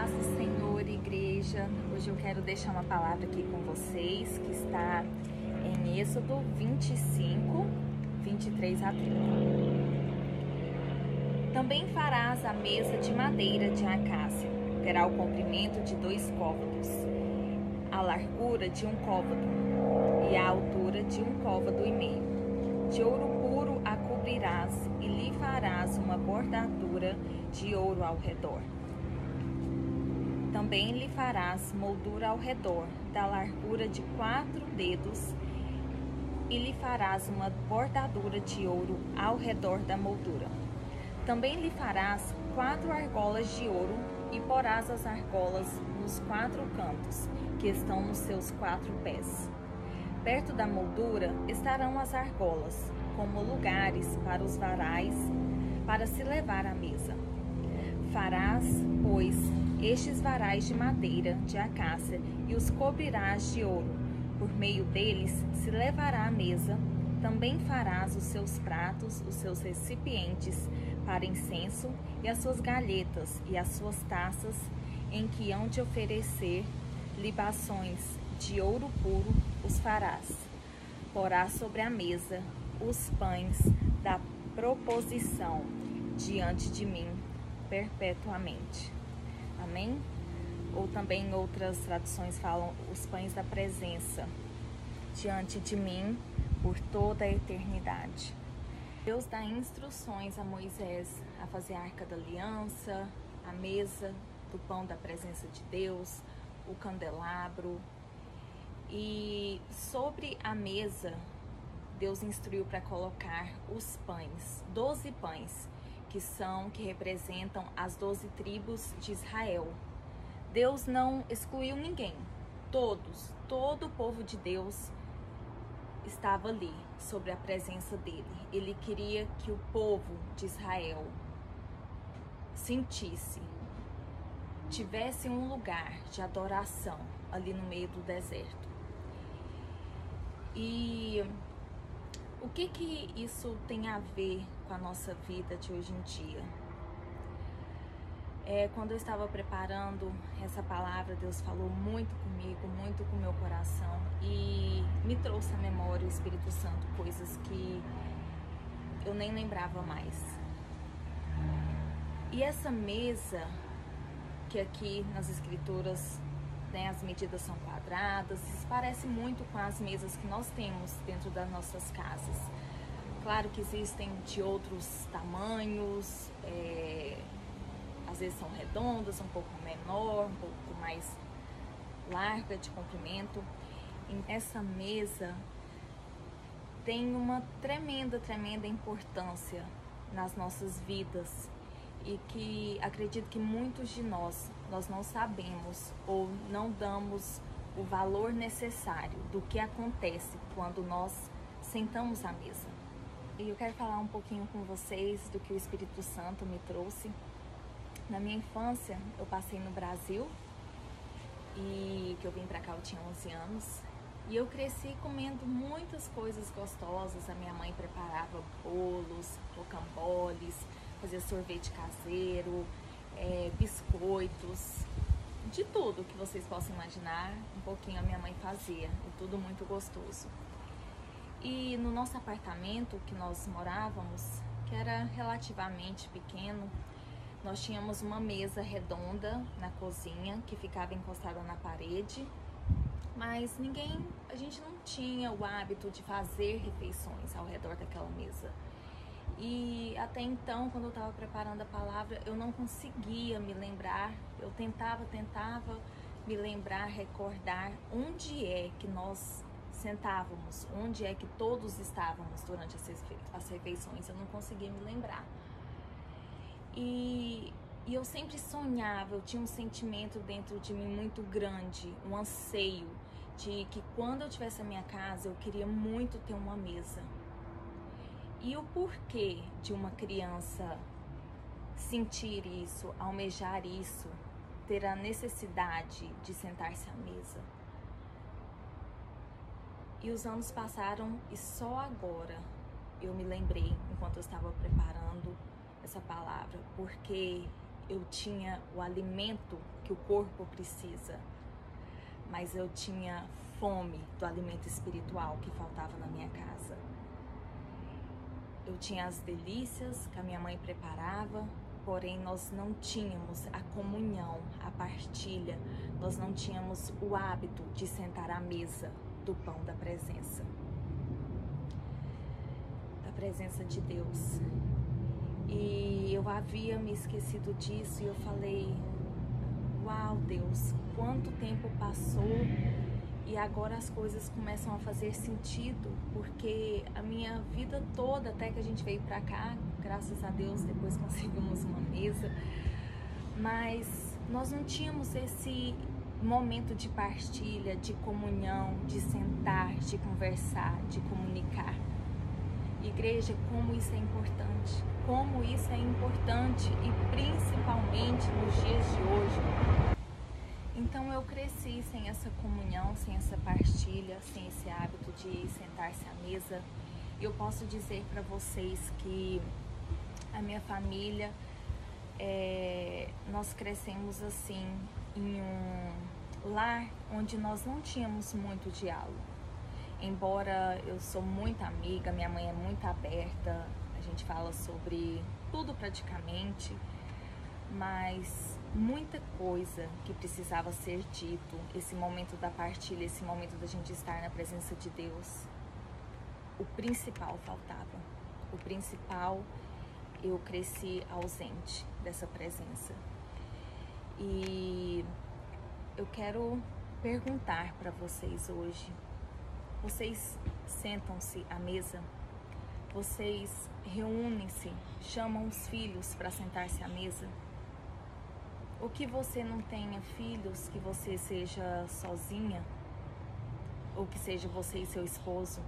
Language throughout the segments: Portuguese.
paz do Senhor, igreja. Hoje eu quero deixar uma palavra aqui com vocês, que está em Êxodo 25, 23 a 30. Também farás a mesa de madeira de acácia. Terá o comprimento de 2 côvados, a largura de 1 côvado e a altura de 1 côvado e meio. De ouro puro a cobrirás e lhe farás uma bordadura de ouro ao redor. Também lhe farás moldura ao redor, da largura de 4 dedos, e lhe farás uma bordadura de ouro ao redor da moldura. Também lhe farás 4 argolas de ouro, e porás as argolas nos 4 cantos, que estão nos seus 4 pés. Perto da moldura estarão as argolas, como lugares para os varais, para se levar à mesa. Farás, pois, estes varais de madeira de acácia e os cobrirás de ouro. Por meio deles se levará à mesa. Também farás os seus pratos, os seus recipientes para incenso e as suas galhetas e as suas taças, em que hão de oferecer libações de ouro puro, os farás. Porás sobre a mesa os pães da proposição diante de mim perpetuamente. Amém? Ou também outras traduções falam os pães da presença diante de mim por toda a eternidade. Deus dá instruções a Moisés a fazer a arca da aliança, a mesa do pão da presença de Deus, o candelabro. E sobre a mesa, Deus instruiu para colocar os pães, 12 pães, que representam as 12 tribos de Israel. Deus não excluiu ninguém, todo o povo de Deus estava ali, sobre a presença dele. Ele queria que o povo de Israel tivesse um lugar de adoração ali no meio do deserto. E o que isso tem a ver com a nossa vida de hoje em dia? Quando eu estava preparando essa palavra, Deus falou muito comigo, muito com o meu coração, e me trouxe à memória o Espírito Santo, coisas que eu nem lembrava mais. E essa mesa, que aqui nas escrituras, né, as medidas são quadradas, isso parece muito com as mesas que nós temos dentro das nossas casas. Claro que existem de outros tamanhos, às vezes são redondas, um pouco menor, um pouco mais larga de comprimento. E essa mesa tem uma tremenda importância nas nossas vidas, e que acredito que muitos de nós não sabemos ou não damos o valor necessário do que acontece quando nós sentamos à mesa. E eu quero falar um pouquinho com vocês do que o Espírito Santo me trouxe. Na minha infância, eu passei no Brasil, e que eu vim pra cá eu tinha 11 anos, e eu cresci comendo muitas coisas gostosas. A minha mãe preparava bolos, rocamboles, fazia sorvete caseiro, biscoitos, de tudo que vocês possam imaginar, um pouquinho a minha mãe fazia, e tudo muito gostoso. E no nosso apartamento que nós morávamos, que era relativamente pequeno, nós tínhamos uma mesa redonda na cozinha que ficava encostada na parede, mas a gente não tinha o hábito de fazer refeições ao redor daquela mesa. E até então, quando eu estava preparando a palavra, eu não conseguia me lembrar, eu tentava me lembrar, recordar onde é que nós sentávamos, onde é que todos estávamos durante as refeições. Eu não conseguia me lembrar. E eu sempre sonhava, eu tinha um sentimento dentro de mim muito grande, um anseio de que quando eu tivesse a minha casa, eu queria muito ter uma mesa. E o porquê de uma criança sentir isso, almejar isso, ter a necessidade de sentar-se à mesa? E os anos passaram e só agora eu me lembrei, enquanto eu estava preparando essa palavra, porque eu tinha o alimento que o corpo precisa, mas eu tinha fome do alimento espiritual que faltava na minha casa. Eu tinha as delícias que a minha mãe preparava, porém nós não tínhamos a comunhão, a partilha, nós não tínhamos o hábito de sentar à mesa do pão da presença de Deus. E eu havia me esquecido disso e eu falei, uau, Deus, quanto tempo passou e agora as coisas começam a fazer sentido, porque a minha vida toda, até que a gente veio pra cá, graças a Deus, depois conseguimos uma mesa, mas nós não tínhamos esse momento de partilha, de comunhão, de sentar, de conversar, de comunicar. Igreja, como isso é importante, e principalmente nos dias de hoje. Então eu cresci sem essa comunhão, sem essa partilha, sem esse hábito de sentar-se à mesa. E eu posso dizer para vocês que a minha família, nós crescemos assim em um lar onde nós não tínhamos muito diálogo. Embora eu sou muito amiga, minha mãe é muito aberta, a gente fala sobre tudo praticamente, mas muita coisa que precisava ser dito, esse momento da partilha, esse momento da gente estar na presença de Deus, o principal faltava. O principal, eu cresci ausente dessa presença. E eu quero perguntar para vocês hoje, vocês sentam-se à mesa? Vocês reúnem-se, chamam os filhos para sentar-se à mesa? Ou que você não tenha filhos, que você seja sozinha, ou que seja você e seu esposo,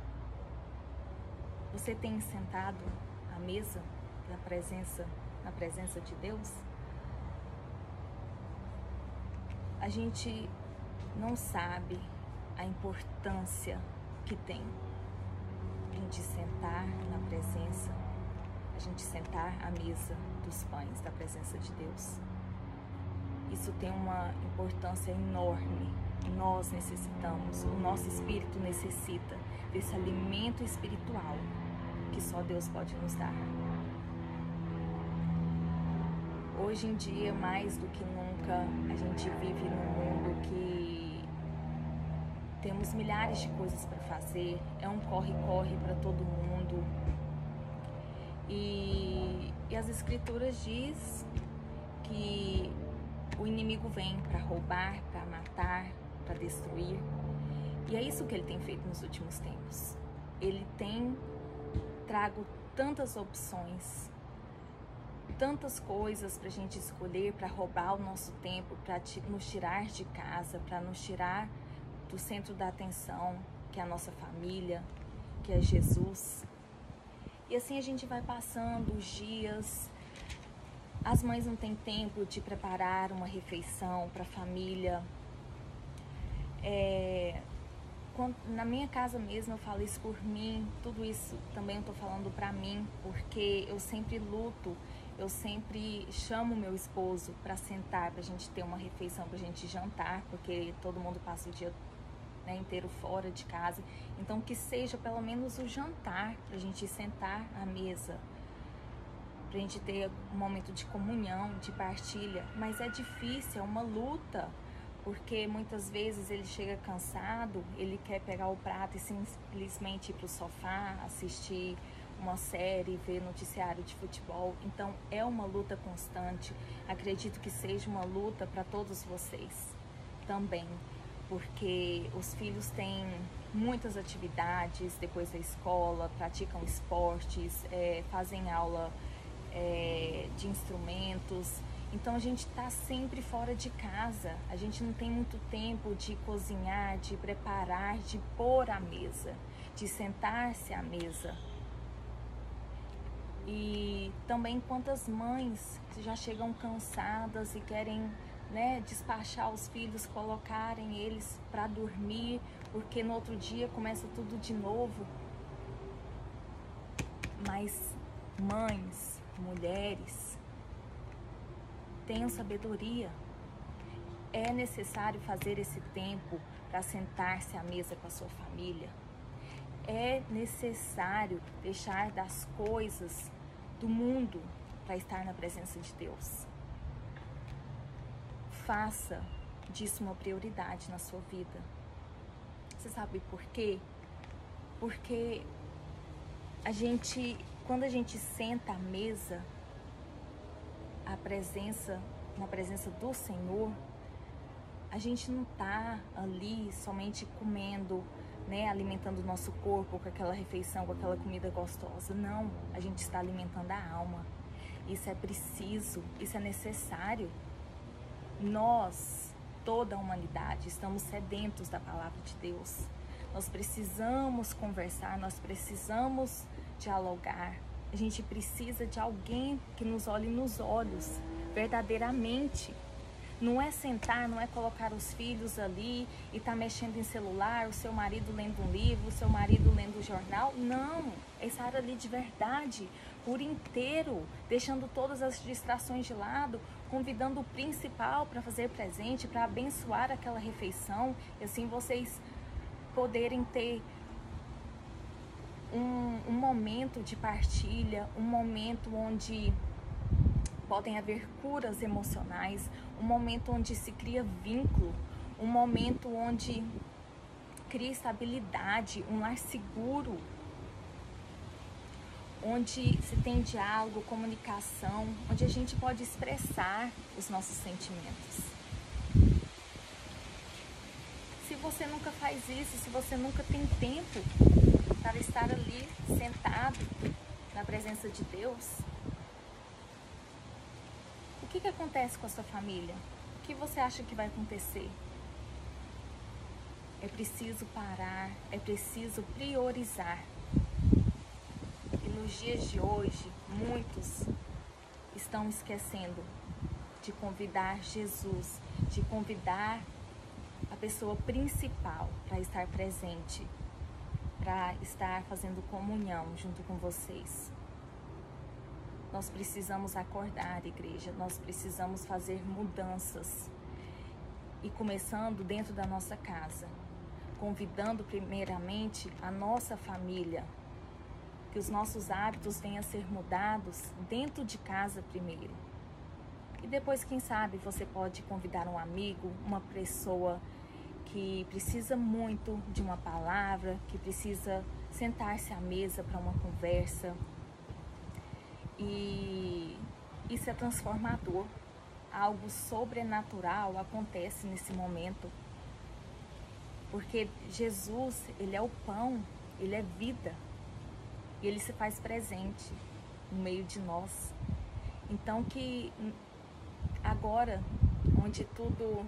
você tem sentado à mesa na presença de Deus? A gente não sabe a importância que tem a gente sentar na presença, a gente sentar à mesa dos pães da presença de Deus. Isso tem uma importância enorme. Nós necessitamos, o nosso espírito necessita desse alimento espiritual que só Deus pode nos dar. Hoje em dia, mais do que nunca, a gente vive num mundo que temos milhares de coisas para fazer, é um corre-corre para todo mundo. E as escrituras diz que o inimigo vem para roubar, para matar, para destruir. E é isso que ele tem feito nos últimos tempos. Ele tem trago tantas opções, tantas coisas para a gente escolher, para roubar o nosso tempo, para nos tirar de casa, para nos tirar do centro da atenção, que é a nossa família, que é Jesus. E assim a gente vai passando os dias. As mães não têm tempo de preparar uma refeição para a família. Na minha casa mesmo, eu falo isso por mim, tudo isso também eu tô falando para mim, porque eu sempre luto, eu sempre chamo meu esposo para sentar, pra gente ter uma refeição, pra gente jantar, porque todo mundo passa o dia inteiro fora de casa. Então que seja pelo menos o jantar, pra gente sentar à mesa, pra gente ter um momento de comunhão, de partilha. Mas é difícil, é uma luta, porque muitas vezes ele chega cansado, ele quer pegar o prato e simplesmente ir pro sofá, assistir uma série, ver noticiário de futebol. Então é uma luta constante. Acredito que seja uma luta para todos vocês também, porque os filhos têm muitas atividades depois da escola, praticam esportes, fazem aula de instrumentos. Então a gente está sempre fora de casa, a gente não tem muito tempo de cozinhar, de preparar, de pôr à mesa, de sentar-se à mesa. E também quantas mães já chegam cansadas e querem despachar os filhos, colocarem eles para dormir, porque no outro dia começa tudo de novo. Mas mães, mulheres, tenham sabedoria. É necessário fazer esse tempo para sentar-se à mesa com a sua família. É necessário deixar das coisas do mundo para estar na presença de Deus. Faça disso uma prioridade na sua vida. Você sabe por quê? Porque quando a gente senta à mesa, na presença do Senhor, a gente não está ali somente comendo, né, alimentando o nosso corpo com aquela refeição, com aquela comida gostosa. Não, a gente está alimentando a alma. Isso é preciso, isso é necessário. Nós, toda a humanidade, estamos sedentos da palavra de Deus. Nós precisamos conversar, nós precisamos dialogar. A gente precisa de alguém que nos olhe nos olhos, verdadeiramente. Não é sentar, não é colocar os filhos ali e estar mexendo em celular, o seu marido lendo um livro, o seu marido lendo um jornal. Não, é estar ali de verdade, por inteiro, deixando todas as distrações de lado, convidando o principal para fazer presente, para abençoar aquela refeição, e assim vocês poderem ter um momento de partilha, um momento onde podem haver curas emocionais, um momento onde se cria vínculo, um momento onde cria estabilidade, um lar seguro, onde se tem diálogo, comunicação, onde a gente pode expressar os nossos sentimentos. Se você nunca faz isso, se você nunca tem tempo para estar ali sentado na presença de Deus, o que acontece com a sua família? O que você acha que vai acontecer? É preciso parar, é preciso priorizar. E nos dias de hoje, muitos estão esquecendo de convidar Jesus, de convidar a pessoa principal para estar presente, para estar fazendo comunhão junto com vocês. Nós precisamos acordar, igreja, nós precisamos fazer mudanças. E começando dentro da nossa casa, convidando primeiramente a nossa família, que os nossos hábitos venham a ser mudados dentro de casa primeiro. E depois, quem sabe, você pode convidar um amigo, uma pessoa que precisa muito de uma palavra, que precisa sentar-se à mesa para uma conversa. E isso é transformador. Algo sobrenatural acontece nesse momento. Porque Jesus, Ele é o pão, Ele é vida. E Ele se faz presente no meio de nós. Então que agora, onde tudo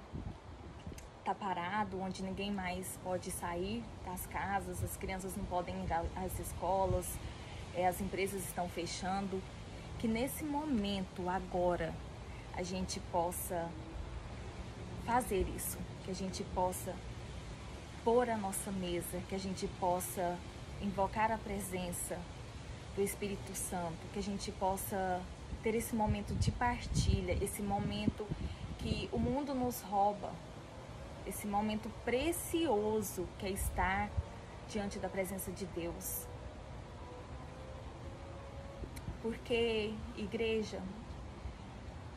está parado, onde ninguém mais pode sair das casas, as crianças não podem ir às escolas, as empresas estão fechando, que nesse momento, agora, a gente possa fazer isso, que a gente possa pôr a nossa mesa, que a gente possa invocar a presença do Espírito Santo, que a gente possa ter esse momento de partilha, esse momento que o mundo nos rouba, esse momento precioso que é estar diante da presença de Deus. Porque, igreja,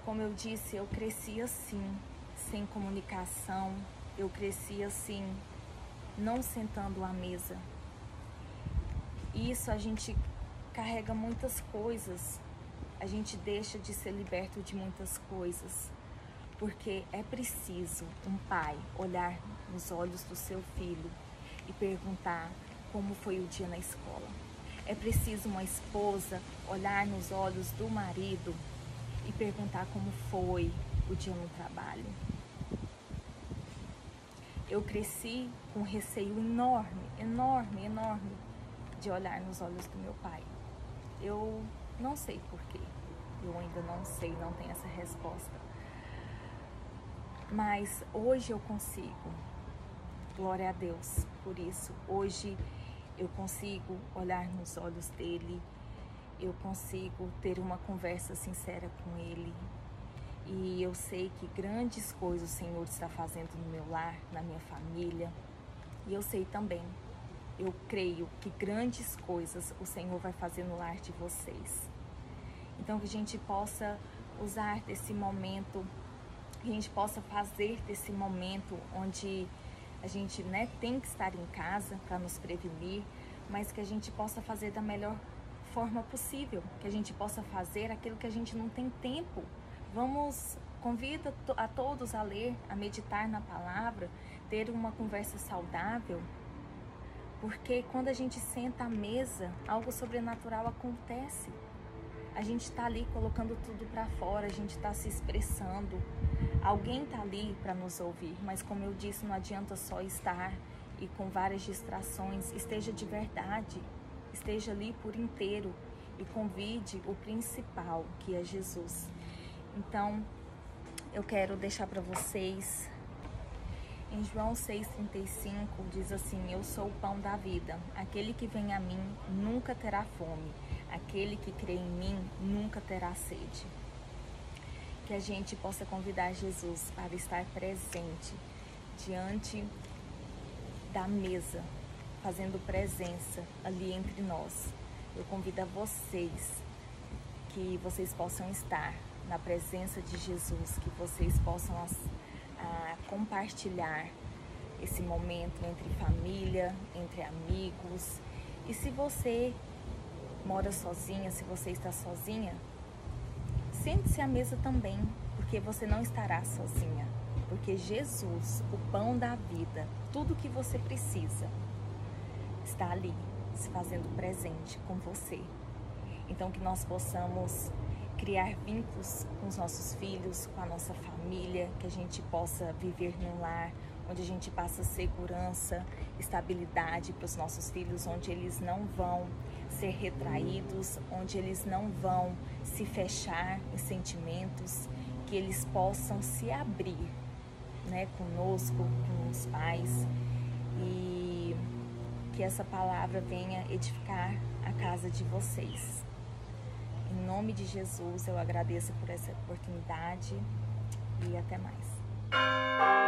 como eu disse, eu cresci assim, sem comunicação, eu cresci assim, não sentando à mesa. Isso a gente carrega muitas coisas, a gente deixa de ser liberto de muitas coisas, porque é preciso um pai olhar nos olhos do seu filho e perguntar como foi o dia na escola. É preciso uma esposa olhar nos olhos do marido e perguntar como foi o dia no trabalho. Eu cresci com receio enorme, enorme, enorme de olhar nos olhos do meu pai. Eu não sei porquê, eu ainda não sei, não tenho essa resposta. Mas hoje eu consigo, glória a Deus por isso. Hoje eu consigo olhar nos olhos dele, eu consigo ter uma conversa sincera com ele, E eu sei que grandes coisas o Senhor está fazendo no meu lar, na minha família. E eu sei também, eu creio que grandes coisas o Senhor vai fazer no lar de vocês. Então que a gente possa usar desse momento, que a gente possa fazer desse momento onde a gente, né, tem que estar em casa para nos prevenir, mas que a gente possa fazer da melhor forma possível, que a gente possa fazer aquilo que a gente não tem tempo. Convido a todos a ler, a meditar na palavra, ter uma conversa saudável, porque quando a gente senta à mesa, algo sobrenatural acontece. A gente está ali colocando tudo para fora, a gente está se expressando. Alguém está ali para nos ouvir, mas como eu disse, não adianta só estar e com várias distrações. Esteja de verdade, esteja ali por inteiro e convide o principal, que é Jesus. Então, eu quero deixar para vocês, em João 6,35, diz assim: eu sou o pão da vida, aquele que vem a mim nunca terá fome, aquele que crê em mim nunca terá sede. Que a gente possa convidar Jesus para estar presente diante da mesa, fazendo presença ali entre nós. Eu convido a vocês, que vocês possam estar na presença de Jesus, que vocês possam compartilhar esse momento entre família, entre amigos. E se você mora sozinha, se você está sozinha, sente-se à mesa também, porque você não estará sozinha. Porque Jesus, o pão da vida, tudo que você precisa, está ali, se fazendo presente com você. Então que nós possamos criar vínculos com os nossos filhos, com a nossa família, que a gente possa viver num lar onde a gente passa segurança, estabilidade para os nossos filhos, onde eles não vão ser retraídos, onde eles não vão se fechar em sentimentos, que eles possam se abrir, né, conosco, com os pais, e que essa palavra venha edificar a casa de vocês. Em nome de Jesus, eu agradeço por essa oportunidade e até mais.